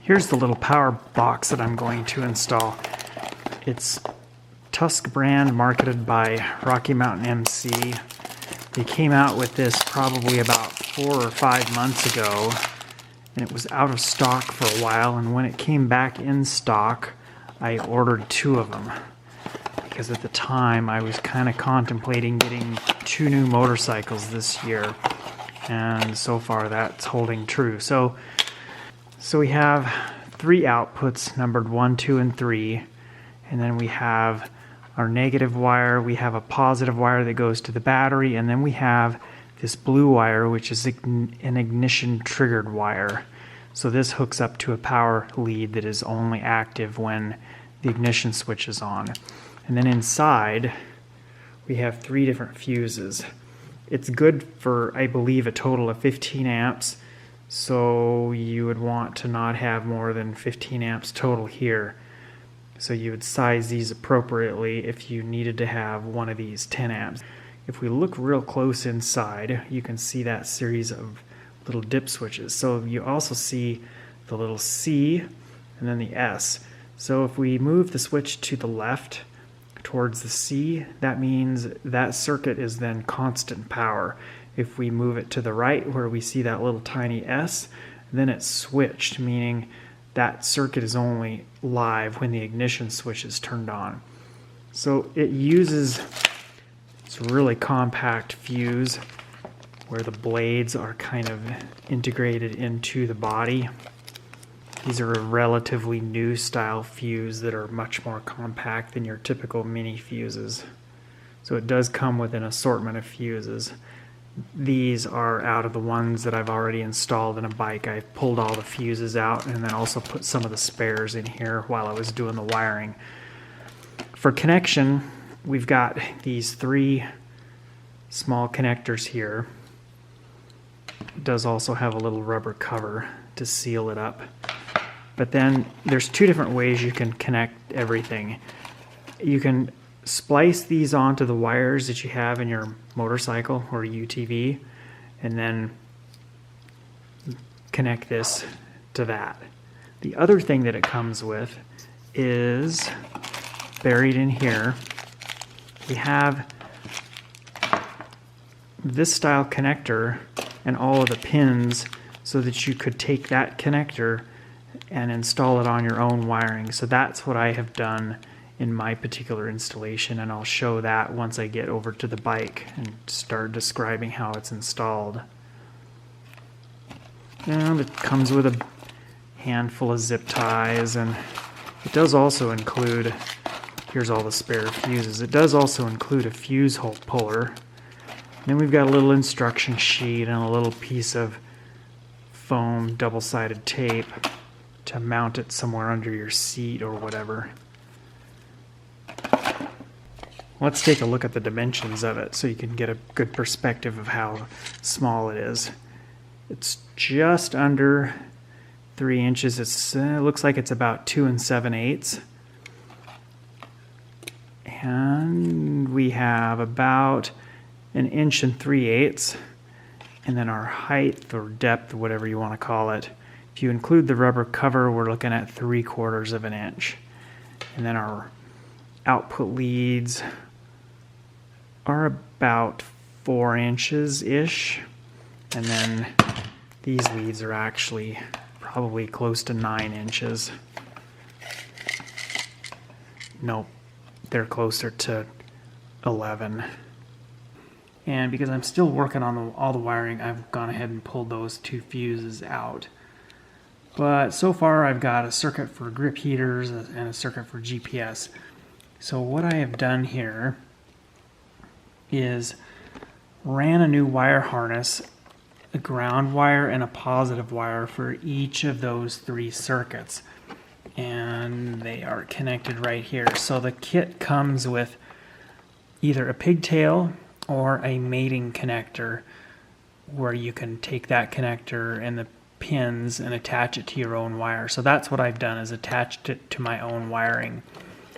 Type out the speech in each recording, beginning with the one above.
Here's the little power box that I'm going to install. It's Tusk brand, marketed by Rocky Mountain MC. They came out with this probably about 4 or 5 months ago, and it was out of stock for a while, and when it came back in stock, I ordered 2 of them. Because at the time I was kind of contemplating getting 2 new motorcycles this year, and so far that's holding true. So we have 3 outputs numbered 1, 2, and 3, and then we have our negative wire, we have a positive wire that goes to the battery, and then we have this blue wire, which is an ignition triggered wire. So this hooks up to a power lead that is only active when the ignition switch is on. And then inside, we have 3 different fuses. It's good for, I believe, a total of 15 amps. So you would want to not have more than 15 amps total here. So you would size these appropriately if you needed to have one of these 10 amps. If we look real close inside, you can see that series of little dip switches. So you also see the little C and then the S. So if we move the switch to the left, towards the C, that means that circuit is then constant power. If we move it to the right where we see that little tiny S, then it's switched, meaning that circuit is only live when the ignition switch is turned on. So it uses this really compact fuse where the blades are kind of integrated into the body. These are a relatively new style fuse that are much more compact than your typical mini fuses. So it does come with an assortment of fuses. These are out of the ones that I've already installed in a bike. I pulled all the fuses out and then also put some of the spares in here while I was doing the wiring. For connection, we've got these 3 small connectors here. It does also have a little rubber cover to seal it up. But then there's 2 different ways you can connect everything. You can splice these onto the wires that you have in your motorcycle or UTV, and then connect this to that. The other thing that it comes with is buried in here. We have this style connector and all of the pins so that you could take that connector and install it on your own wiring. So that's what I have done in my particular installation, and I'll show that once I get over to the bike and start describing how it's installed. And it comes with a handful of zip ties, and it does also include, here's all the spare fuses, it does also include a fuse hole puller. Then we've got a little instruction sheet and a little piece of foam double-sided tape to mount it somewhere under your seat or whatever. Let's take a look at the dimensions of it so you can get a good perspective of how small it is. It's just under 3 inches. It looks like it's about 2 7/8. And we have about 1 3/8 inches. And then our height or depth, whatever you want to call it, if you include the rubber cover, we're looking at 3/4 of an inch. And then our output leads are about 4 inches-ish. And then these leads are actually probably close to 9 inches. Nope, they're closer to 11. And because I'm still working on all the wiring, I've gone ahead and pulled those 2 fuses out. But so far I've got a circuit for grip heaters and a circuit for GPS. So what I have done here is ran a new wire harness, a ground wire and a positive wire for each of those 3 circuits. And they are connected right here. So the kit comes with either a pigtail or a mating connector, where you can take that connector and the pins and attach it to your own wire. So that's what I've done, is attached it to my own wiring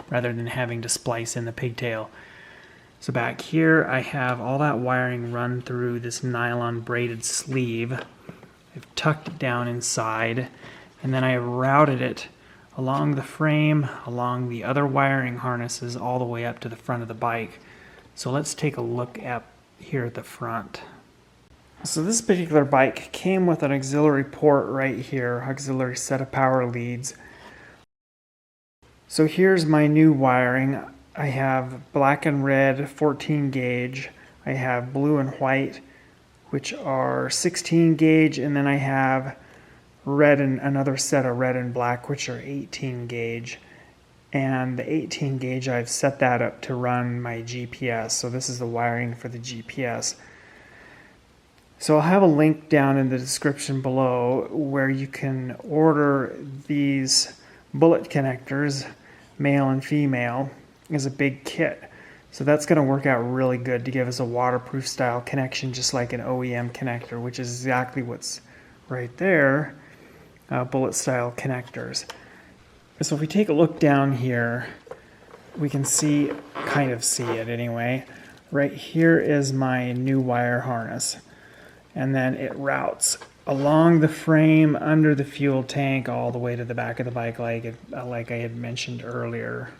rather than having to splice in the pigtail. So back here I have all that wiring run through this nylon braided sleeve. I've tucked it down inside, and then I routed it along the frame, along the other wiring harnesses, all the way up to the front of the bike. So let's take a look at here at the front. So this particular bike came with an auxiliary port right here, auxiliary set of power leads. So here's my new wiring. I have black and red 14 gauge. I have blue and white, which are 16 gauge, and then I have red and another set of red and black, which are 18 gauge. And the 18 gauge, I've set that up to run my GPS. So this is the wiring for the GPS. So I'll have a link down in the description below where you can order these bullet connectors, male and female, as a big kit. So that's going to work out really good to give us a waterproof style connection, just like an OEM connector, which is exactly what's right there, bullet style connectors. So if we take a look down here, we can kind of see it anyway. Right here is my new wire harness. And then it routes along the frame, under the fuel tank, all the way to the back of the bike, like I had mentioned earlier.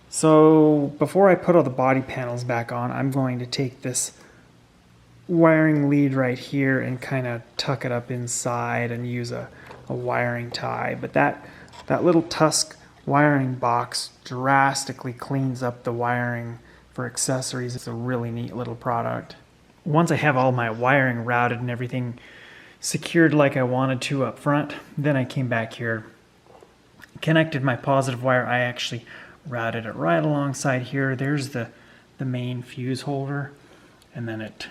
So before I put all the body panels back on, I'm going to take this wiring lead right here and kind of tuck it up inside and use a wiring tie. But that little Tusk wiring box drastically cleans up the wiring for accessories. It's a really neat little product. Once I have all my wiring routed and everything secured like I wanted to up front, then I came back here, connected my positive wire. I actually routed it right alongside here. There's the main fuse holder, and then it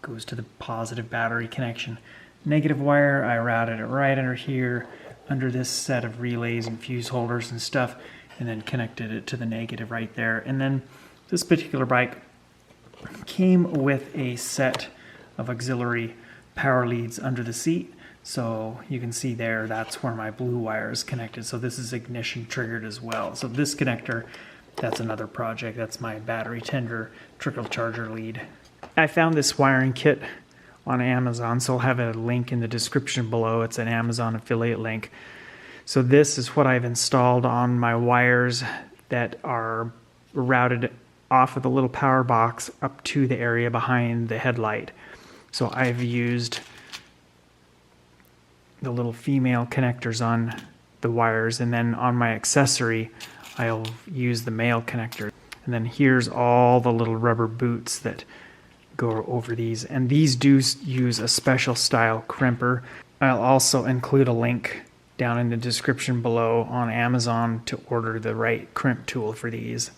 goes to the positive battery connection. Negative wire, I routed it right under here, under this set of relays and fuse holders and stuff, and then connected it to the negative right there. And then this particular bike came with a set of auxiliary power leads under the seat. So you can see there, that's where my blue wire is connected. So this is ignition triggered as well. So this connector, that's another project. That's my battery tender trickle charger lead. I found this wiring kit on Amazon, so I'll have a link in the description below. It's an Amazon affiliate link. So this is what I've installed on my wires that are routed off of the little power box up to the area behind the headlight. So I've used the little female connectors on the wires, and then on my accessory I'll use the male connector. And then here's all the little rubber boots that go over these, and these do use a special style crimper. I'll also include a link down in the description below on Amazon to order the right crimp tool for these.